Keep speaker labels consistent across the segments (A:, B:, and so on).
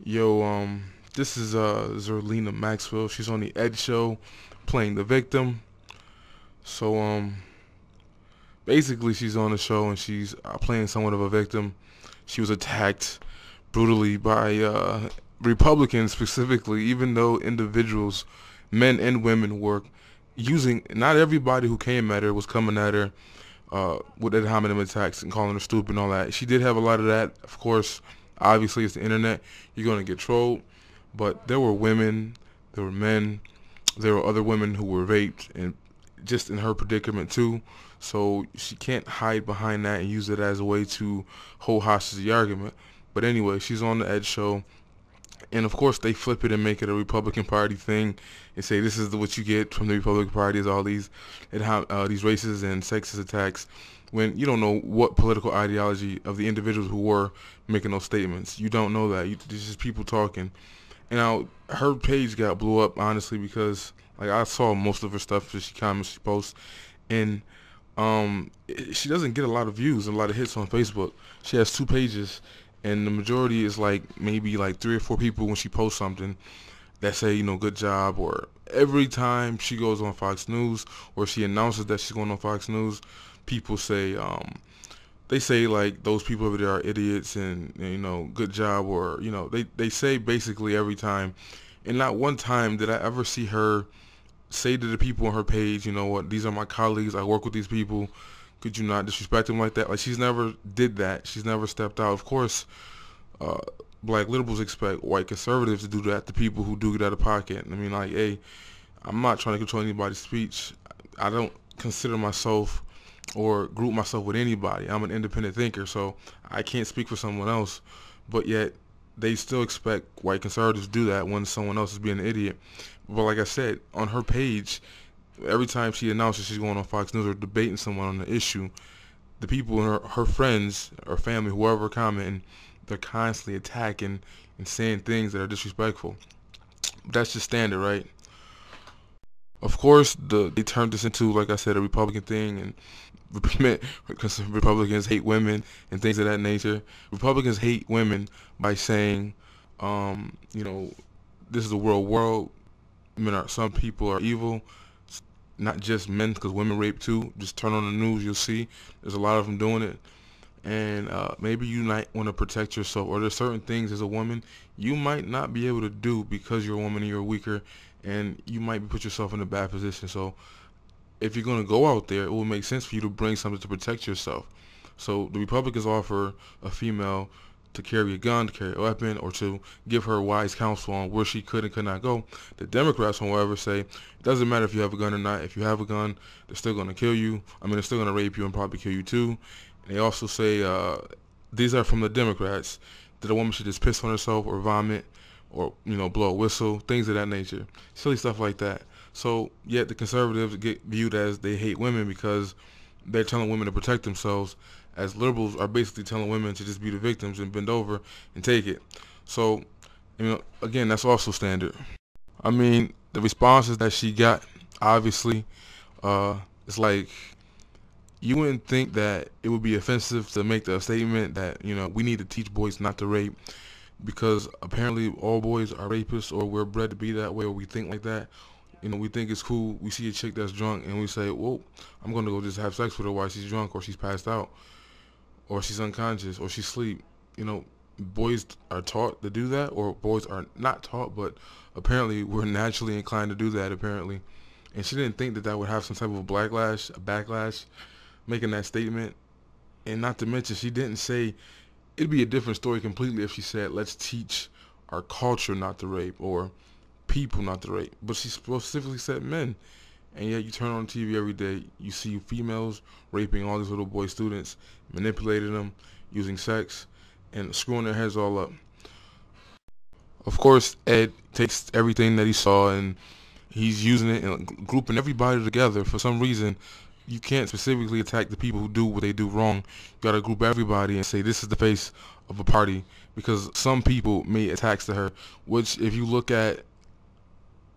A: Yo, this is Zerlina Maxwell. She's on the Ed Show, playing the victim. So basically, she's on the show and she's playing somewhat of a victim. She was attacked brutally by Republicans specifically, even though individuals, men and women, were using. Not everybody who came at her was coming at her with ad hominem attacks and calling her stupid and all that. She did have a lot of that, of course. Obviously, it's the internet. You're going to get trolled. But there were women, there were men, there were other women who were raped and just in her predicament too. So she can't hide behind that and use it as a way to hold hostage the argument. But anyway, she's on the Ed Show. And of course, they flip it and make it a Republican Party thing, and say this is what you get from the Republican Party is all these, these racist and sexist attacks. When you don't know what political ideology of the individuals who were making those statements, you don't know that. It's just people talking. And now her page got blew up honestly because like I saw most of her stuff that she comments, she posts, and she doesn't get a lot of views and a lot of hits on Facebook. She has two pages, and the majority is like maybe like three or four people when she posts something that say good job. Or every time she goes on Fox News or she announces that she's going on Fox News, people say they say like those people over there are idiots and good job, or they say basically every time. And not one time did I ever see her say to the people on her page, you know what, these are my colleagues, I work with these people, could you not disrespect them like that? Like, she's never did that. She's never stepped out. Of course, uh, black liberals expect white conservatives to do that to people who do get out of pocket. I mean, like, hey, I'm not trying to control anybody's speech. I don't consider myself or group myself with anybody. I'm an independent thinker, so I can't speak for someone else. But yet, they still expect white conservatives to do that when someone else is being an idiot. But like I said, on her page, every time she announces she's going on Fox News or debating someone on the issue, the people, her friends or family, whoever commenting, they're constantly attacking and saying things that are disrespectful. That's just standard, right? Of course, they turned this into, like I said, a Republican thing, and because Republicans hate women and things of that nature. Republicans hate women by saying, you know, this is a world. Some people are evil, not just men, because women rape too. Just turn on the news, you'll see there's a lot of them doing it. And maybe you might want to protect yourself, or there's certain things as a woman you might not be able to do because you're a woman and you're weaker, and you might put yourself in a bad position. So if you're going to go out there, it will make sense for you to bring something to protect yourself. So the Republicans offer a female to carry a gun, to carry a weapon, or to give her wise counsel on where she could and could not go. The Democrats, however, say it doesn't matter if you have a gun or not. If you have a gun, they're still going to kill you. I mean, they're still going to rape you and probably kill you too. And they also say, these are from the Democrats, that a woman should just piss on herself or vomit or, blow a whistle, things of that nature. Silly stuff like that. So, yet the conservatives get viewed as they hate women because they're telling women to protect themselves, as liberals are basically telling women to just be the victims and bend over and take it. So, again, that's also standard. I mean, the responses that she got, obviously, it's like you wouldn't think that it would be offensive to make the statement that, we need to teach boys not to rape because apparently all boys are rapists, or we're bred to be that way, or we think like that. We think it's cool. We see a chick that's drunk and we say, well, I'm going to go just have sex with her while she's drunk or she's passed out or she's unconscious or she's asleep. Boys are taught to do that, or boys are not taught, but apparently we're naturally inclined to do that, apparently. And she didn't think that that would have some type of backlash, making that statement. And not to mention, she didn't say, it'd be a different story completely if she said, let's teach our culture not to rape, or people not to rape. But she specifically said men. And yet you turn on TV every day, you see females raping all these little boy students, manipulating them, using sex, and screwing their heads all up. Of course, Ed takes everything that he saw and he's using it and grouping everybody together. For some reason, you can't specifically attack the people who do what they do wrong. You gotta group everybody and say this is the face of a party, because some people made attacks to her, which if you look at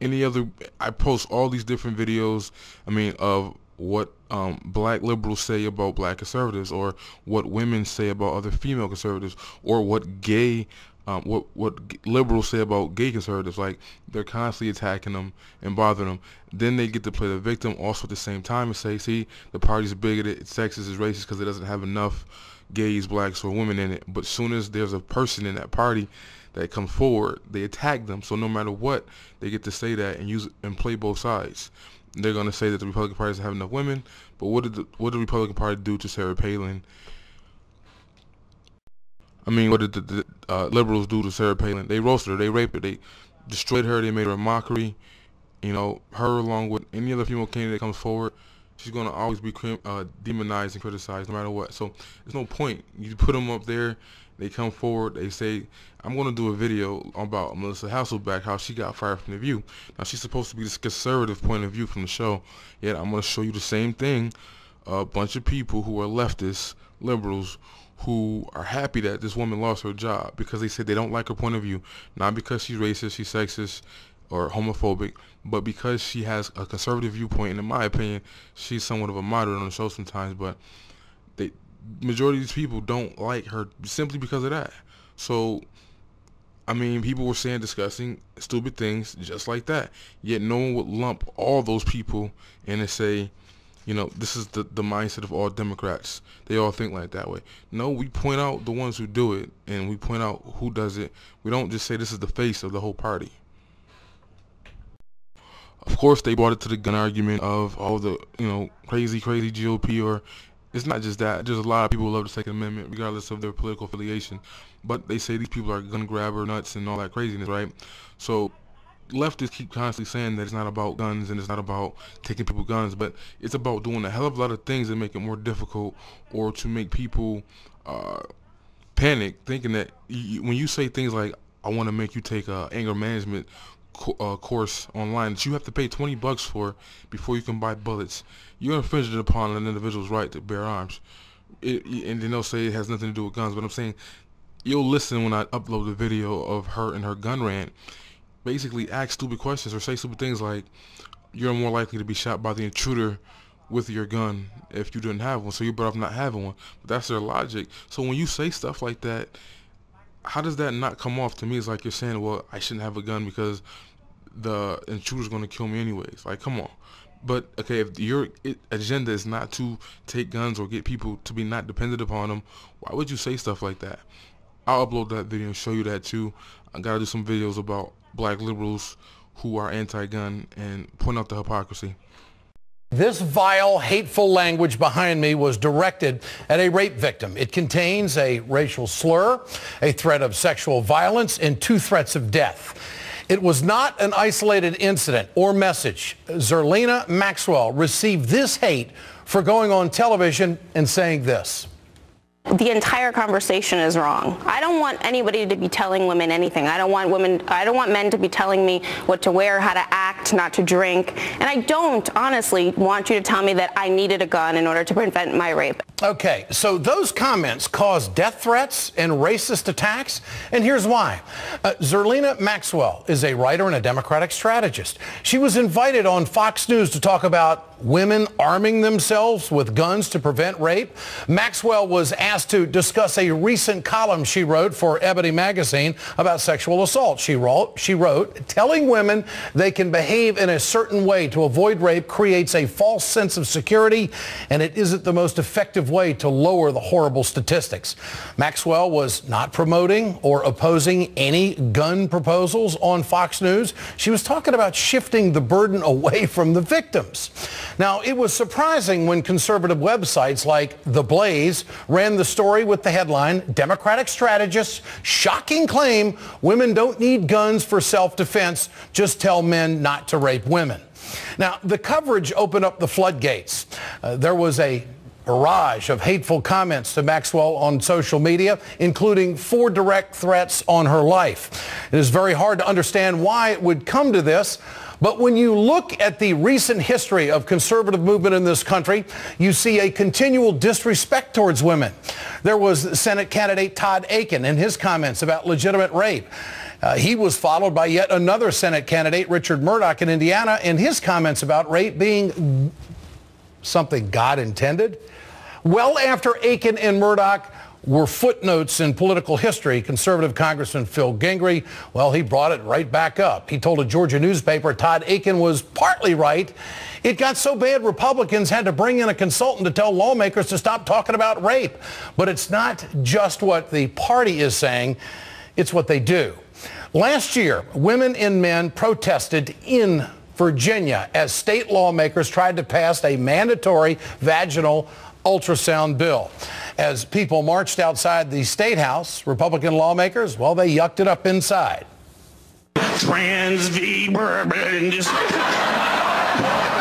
A: any other, I post all these different videos, of what black liberals say about black conservatives, or what women say about other female conservatives, or what gay what liberals say about gay conservatives. Like, they're constantly attacking them and bothering them. Then they get to play the victim also at the same time and say, see, the party's bigoted, it's sexist, it's racist because it doesn't have enough gays, blacks, or women in it. But as soon as there's a person in that party that comes forward, they attack them. So no matter what, they get to say that and use and play both sides. They're going to say that the Republican Party doesn't have enough women, but what did the Republican Party do to Sarah Palin? I mean, what did the liberals do to Sarah Palin? They roasted her, they raped her, they destroyed her, they made her a mockery. You know, her along with any other female candidate that comes forward, she's going to always be demonized and criticized no matter what. So there's no point. You put them up there, they come forward, they say, I'm going to do a video about Melissa Hasselbeck, how she got fired from The View. Now, she's supposed to be this conservative point of view from the show, yet I'm going to show you the same thing. A bunch of people who are leftists, liberals, who are happy that this woman lost her job because they said they don't like her point of view, not because she's racist, she's sexist, or homophobic, but because she has a conservative viewpoint. And in my opinion, she's somewhat of a moderate on the show sometimes, but the majority of these people don't like her simply because of that. So, I mean, people were saying disgusting, stupid things just like that, yet no one would lump all those people in and say, you know, this is the mindset of all Democrats. They all think like that way. No, we point out the ones who do it, and we point out who does it. We don't just say this is the face of the whole party. Of course, they brought it to the gun argument of all the, you know, crazy GOP, or it's not just that. There's a lot of people who love the Second Amendment, regardless of their political affiliation. But they say these people are gun grabber nuts and all that craziness, right? So leftists keep constantly saying that it's not about guns and it's not about taking people's guns, but it's about doing a hell of a lot of things that make it more difficult, or to make people panic, thinking that when you say things like, I want to make you take a anger management course online that you have to pay $20 for before you can buy bullets, you're infringing upon an individual's right to bear arms. And then they'll say it has nothing to do with guns, but I'm saying, you'll listen when I upload the video of her and her gun rant. Basically ask stupid questions or say stupid things like, you're more likely to be shot by the intruder with your gun if you didn't have one, so you're better off not having one. But that's their logic. So when you say stuff like that, how does that not come off to me? It's like you're saying, well, I shouldn't have a gun because the intruder's going to kill me anyways. Like, come on. But, okay, if your agenda is not to take guns or get people to be not dependent upon them, why would you say stuff like that? I'll upload that video and show you that too. I got to do some videos about black liberals who are anti-gun and point out the hypocrisy.
B: This vile, hateful language behind me was directed at a rape victim. It contains a racial slur, a threat of sexual violence, and 2 threats of death. It was not an isolated incident or message. Zerlina Maxwell received this hate for going on television and saying this.
C: The entire conversation is wrong. I don't want anybody to be telling women anything. I don't want men to be telling me what to wear, how to act, not to drink. And I don't, honestly, want you to tell me that I needed a gun in order to prevent my rape.
B: Okay, so those comments caused death threats and racist attacks, and here's why. Zerlina Maxwell is a writer and a Democratic strategist. She was invited on Fox News to talk about women arming themselves with guns to prevent rape. Maxwell was asked to discuss a recent column she wrote for Ebony magazine about sexual assault. She wrote, telling women they can behave in a certain way to avoid rape creates a false sense of security, and it isn't the most effective way to lower the horrible statistics. Maxwell was not promoting or opposing any gun proposals on Fox News. She was talking about shifting the burden away from the victims. Now, it was surprising when conservative websites like The Blaze ran the story with the headline, Democratic strategists, shocking claim women don't need guns for self-defense, just tell men not to rape women. Now, the coverage opened up the floodgates. There was a barrage of hateful comments to Maxwell on social media, including 4 direct threats on her life. It is very hard to understand why it would come to this, but when you look at the recent history of conservative movement in this country, you see a continual disrespect towards women. There was Senate candidate Todd Akin and his comments about legitimate rape. He was followed by yet another Senate candidate, Richard Murdoch in Indiana, and his comments about rape being something God intended. Well, after Akin and Murdoch were footnotes in political history. Conservative Congressman Phil Gingrey, well, he brought it right back up. He told a Georgia newspaper Todd Akin was partly right. It got so bad Republicans had to bring in a consultant to tell lawmakers to stop talking about rape. But it's not just what the party is saying, it's what they do. Last year, women and men protested in Virginia as state lawmakers tried to pass a mandatory vaginal ultrasound bill. As people marched outside the State House, Republican lawmakers, well, they yucked it up inside.
D: Trans V, and just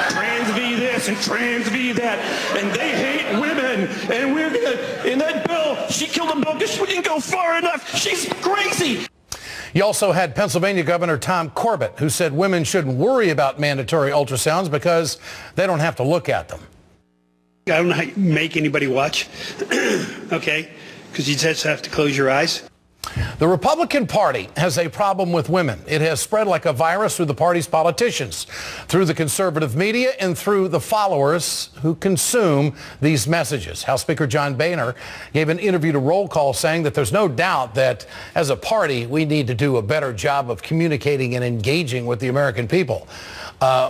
D: trans V this and trans V that, and they hate women, and we're gonna, in that bill, she killed a bill because we didn't go far enough. She's crazy.
B: You also had Pennsylvania Governor Tom Corbett, who said women shouldn't worry about mandatory ultrasounds because they don't have to look at them.
E: I don't know how you make anybody watch, okay, because you just have to close your eyes.
B: The Republican Party has a problem with women. It has spread like a virus through the party's politicians, through the conservative media, and through the followers who consume these messages. House Speaker John Boehner gave an interview to Roll Call saying that there's no doubt that as a party, we need to do a better job of communicating and engaging with the American people.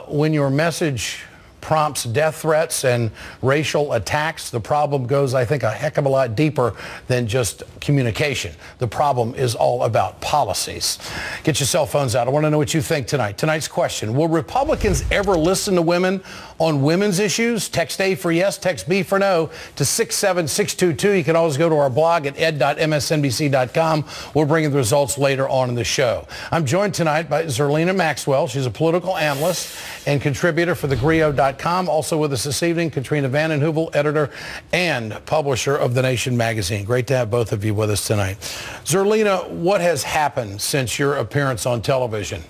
B: When your message prompts death threats and racial attacks, the problem goes, I think, a heck of a lot deeper than just communication. The problem is all about policies. Get your cell phones out. I want to know what you think tonight. Tonight's question: will Republicans ever listen to women on women's issues? Text A for yes, text B for no to 67622. You can always go to our blog at ed.msnbc.com. We'll bring you the results later on in the show. I'm joined tonight by Zerlina Maxwell. She's a political analyst and contributor for thegrio.com. Also with us this evening, Katrina Vanden Heuvel, editor and publisher of The Nation magazine. Great to have both of you with us tonight. Zerlina, what has happened since your appearance on television?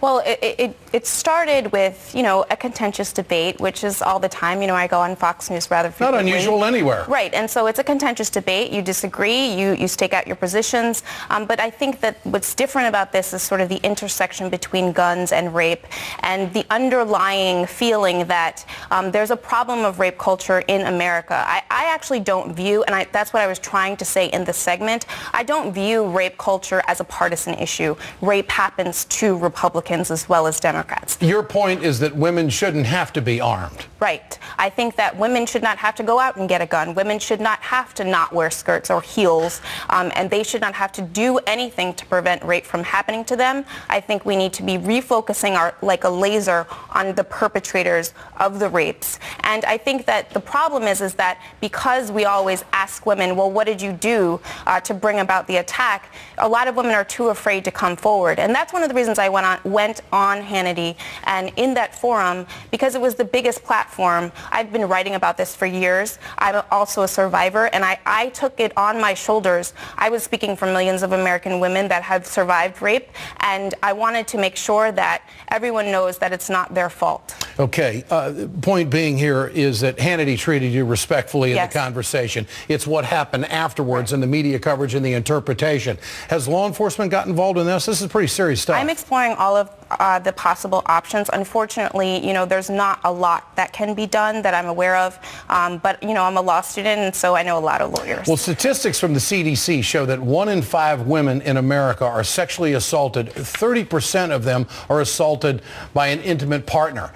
C: Well, it started with, a contentious debate, which is all the time. I go on Fox News rather frequently.
B: Not unusual anywhere.
C: Right, and so it's a contentious debate. You disagree, you stake out your positions, but I think that what's different about this is sort of the intersection between guns and rape and the underlying feeling that there's a problem of rape culture in America. I actually don't view, and that's what I was trying to say in the segment, I don't view rape culture as a partisan issue. Rape happens to Republicans as well as Democrats.
B: Your point is that women shouldn't have to be armed.
C: Right. I think that women should not have to go out and get a gun. Women should not have to not wear skirts or heels, and they should not have to do anything to prevent rape from happening to them. I think we need to be refocusing like a laser on the perpetrators of the rapes. And I think that the problem is that because we always ask women, well, what did you do to bring about the attack? A lot of women are too afraid to come forward. And that's one of the reasons I went on Hannity and in that forum, because it was the biggest platform. I've been writing about this for years. I'm also a survivor, and I took it on my shoulders. I was speaking for millions of American women that have survived rape, and I wanted to make sure that everyone knows that it's not their fault.
B: Okay. Point being here is that Hannity treated you respectfully in
C: Yes.
B: the conversation. It's what happened afterwards in the media coverage and the interpretation. Has law enforcement got involved in this? This is pretty serious stuff.
C: I'm exploring all of the possible options. Unfortunately, there's not a lot that can be done that I'm aware of. But, I'm a law student, and so I know a lot of lawyers.
B: Well, statistics from the CDC show that 1 in 5 women in America are sexually assaulted. 30% of them are assaulted by an intimate partner.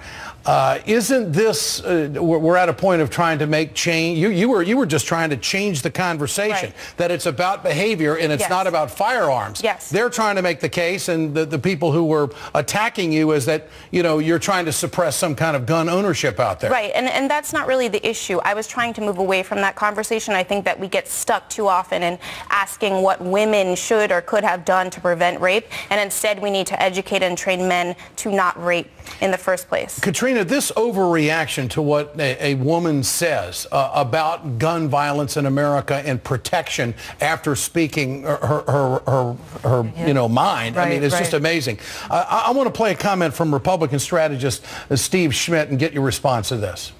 B: Isn't this, we're at a point of trying to make change. You were just trying to change the conversation,
C: Right.
B: that it's about behavior and it's
C: Yes.
B: not about firearms.
C: Yes.
B: They're trying to make the case, and the people who were attacking you is that, you're trying to suppress some kind of gun ownership out there.
C: Right, and that's not really the issue. I was trying to move away from that conversation. I think that we get stuck too often in asking what women should or could have done to prevent rape, and instead we need to educate and train men to not rape in the first place.
B: Katrina, this overreaction to what a woman says about gun violence in America and protection after speaking her mind, I mean, it's just amazing. I want to play a comment from Republican strategist Steve Schmidt and get your response to this.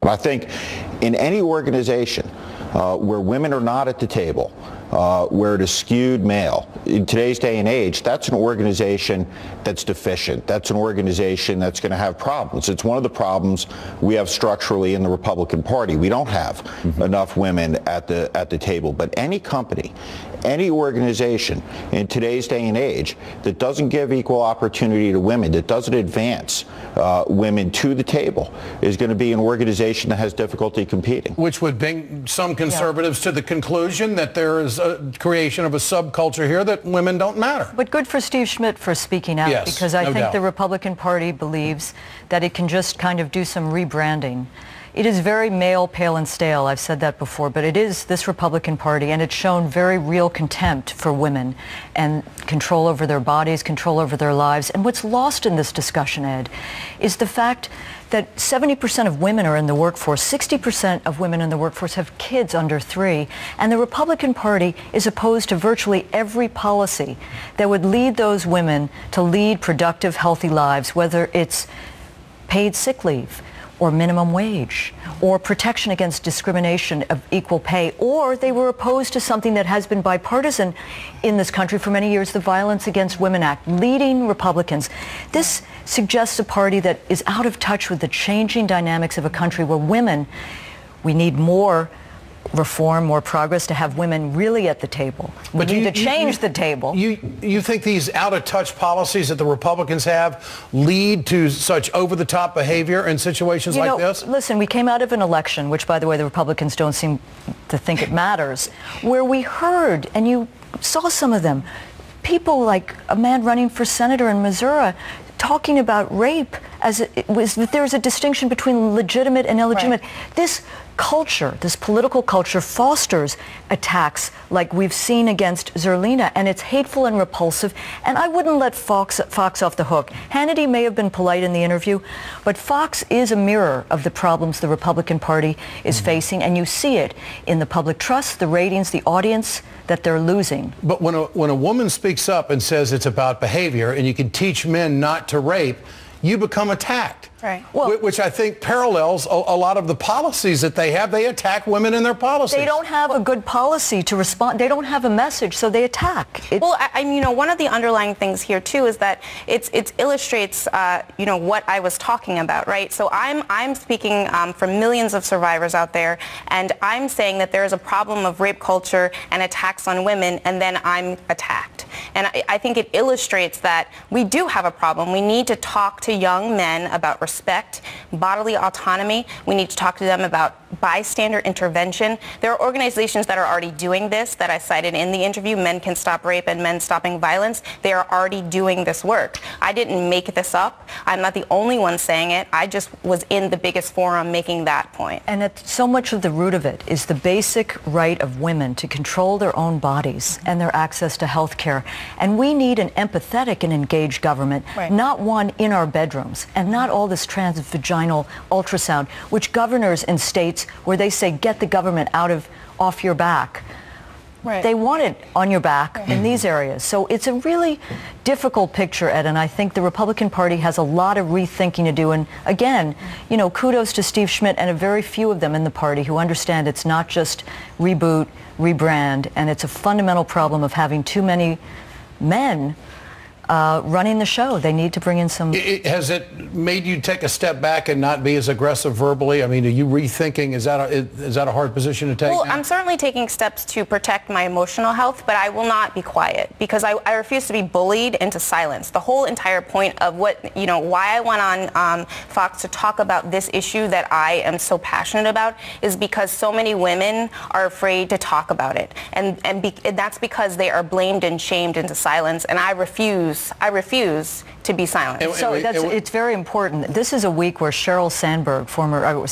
F: I think in any organization where women are not at the table, where it is skewed male. In today's day and age, that's an organization that's deficient. That's an organization that's going to have problems. It's one of the problems we have structurally in the Republican Party. We don't have enough women at the table. But any company, any organization in today's day and age that doesn't give equal opportunity to women, that doesn't advance women to the table, is going to be an organization that has difficulty competing.
B: Which would bring some conservatives to the conclusion that there is a creation of a subculture here that women don't matter.
G: But good for Steve Schmidt for speaking out,
B: Yes,
G: because I
B: no
G: think
B: doubt.
G: the Republican Party believes that it can just kind of do some rebranding. It is very male, pale, and stale. I've said that before, but it is this Republican Party, and it's shown very real contempt for women and control over their bodies, control over their lives. And what's lost in this discussion, Ed, is the fact that 70% of women are in the workforce, 60% of women in the workforce have kids under 3, and the Republican Party is opposed to virtually every policy that would lead those women to lead productive, healthy lives, whether it's paid sick leave, or minimum wage, or protection against discrimination of equal pay, or they were opposed to something that has been bipartisan in this country for many years, the Violence Against Women Act, leading Republicans. This suggests a party that is out of touch with the changing dynamics of a country where women, we need more reform, more progress to have women really at the table. We need to change the table.
B: You think these out-of-touch policies that the Republicans have lead to such over-the-top behavior in situations like this?
G: Listen, we came out of an election, which, by the way, the Republicans don't seem to think it matters, where we heard, and you saw some of them, people like a man running for senator in Missouri talking about rape as it was, that there's a distinction between legitimate and illegitimate. Right. This culture, this political culture, fosters attacks like we've seen against Zerlina, and it's hateful and repulsive, and I wouldn't let Fox off the hook. Hannity may have been polite in the interview, but Fox is a mirror of the problems the Republican Party is facing, and you see it in the public trust, the ratings, the audience that they're losing.
B: But when a woman speaks up and says it's about behavior and you can teach men not to rape, you become attacked.
C: Right.
B: Well, which I think parallels a lot of the policies that they have. They attack women in their policies.
G: They don't have a good policy to respond. They don't have a message, so they attack.
C: Well, one of the underlying things here too is that it illustrates, what I was talking about, right? So I'm speaking for millions of survivors out there, and I'm saying that there is a problem of rape culture and attacks on women, and then I'm attacked. And I think it illustrates that we do have a problem. We need to talk to young men about respect, bodily autonomy. We need to talk to them about bystander intervention. There are organizations that are already doing this that I cited in the interview, Men Can Stop Rape and Men Stopping Violence. They are already doing this work. I didn't make this up. I'm not the only one saying it. I just was in the biggest forum making that point.
G: And so much of the root of it is the basic right of women to control their own bodies and their access to health care. And we need an empathetic and engaged government, not one in our bedrooms, and not all this transvaginal ultrasound, which governors in states where they say get the government off your back. Right. They want it on your back in these areas. So it's a really difficult picture, Ed, and I think the Republican Party has a lot of rethinking to do. And again, kudos to Steve Schmidt and a very few of them in the party who understand it's not just reboot, rebrand, and it's a fundamental problem of having too many men running the show. They need to bring in some...
B: Has it made you take a step back and not be as aggressive verbally? I mean, are you rethinking? Is that a hard position to take?
C: Well,
B: now?
C: I'm certainly taking steps to protect my emotional health, but I will not be quiet because I refuse to be bullied into silence. The whole entire point of why I went on Fox to talk about this issue that I am so passionate about is because so many women are afraid to talk about it. And that's because they are blamed and shamed into silence, and I refuse to be silent.
G: It's very important. This is a week where Sheryl Sandberg,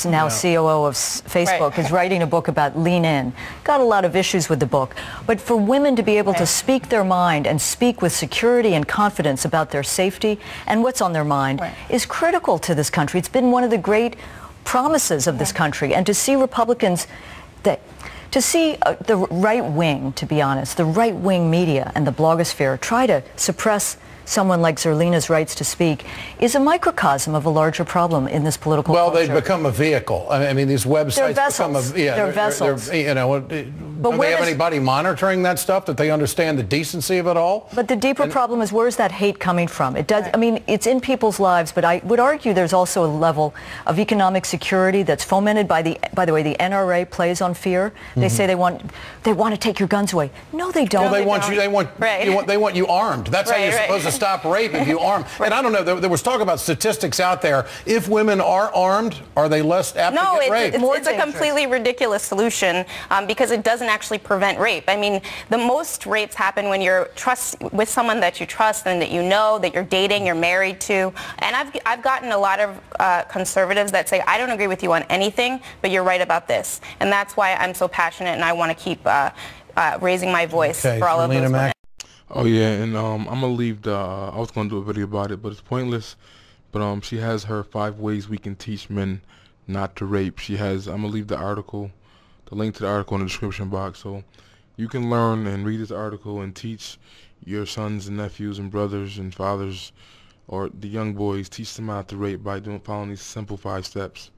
G: now COO of Facebook, is writing a book about Lean In. Got a lot of issues with the book. But for women to be able to speak their mind and speak with security and confidence about their safety and what's on their mind is critical to this country. It's been one of the great promises of this country. And to see Republicans to see the right wing, to be honest, the right wing media and the blogosphere try to suppress someone like Zerlina's rights to speak is a microcosm of a larger problem in this political
B: Well,
G: culture.
B: they've become a vehicle. I mean, these websites become
G: they're vessels.
B: you know, don't they have anybody monitoring that stuff, that they understand the decency of it all?
G: But the deeper problem is, where's that hate coming from? It does. I mean, it's in people's lives, but I would argue there's also a level of economic security that's fomented by the way, the NRA plays on fear. They say they want to take your guns away. No, they don't.
B: Well, they want you armed. That's how you're supposed to stop rape, if you arm. And I don't know, there was talk about statistics out there. If women are armed, are they less apt to get raped?
C: No, it's a completely ridiculous solution because it doesn't actually prevent rape. I mean, the most rapes happen when you're with someone that you trust and that you know, that you're dating, you're married to. And I've gotten a lot of conservatives that say, I don't agree with you on anything, but you're right about this. And that's why I'm so passionate, and I want to keep raising my voice for all of those women.
A: Oh yeah, and I'm gonna leave I was gonna do a video about it, but it's pointless. But she has her 5 ways we can teach men not to rape. I'm gonna leave the link to the article in the description box, so you can learn and read this article and teach your sons and nephews and brothers and fathers, or the young boys, teach them not to rape by following these simple 5 steps.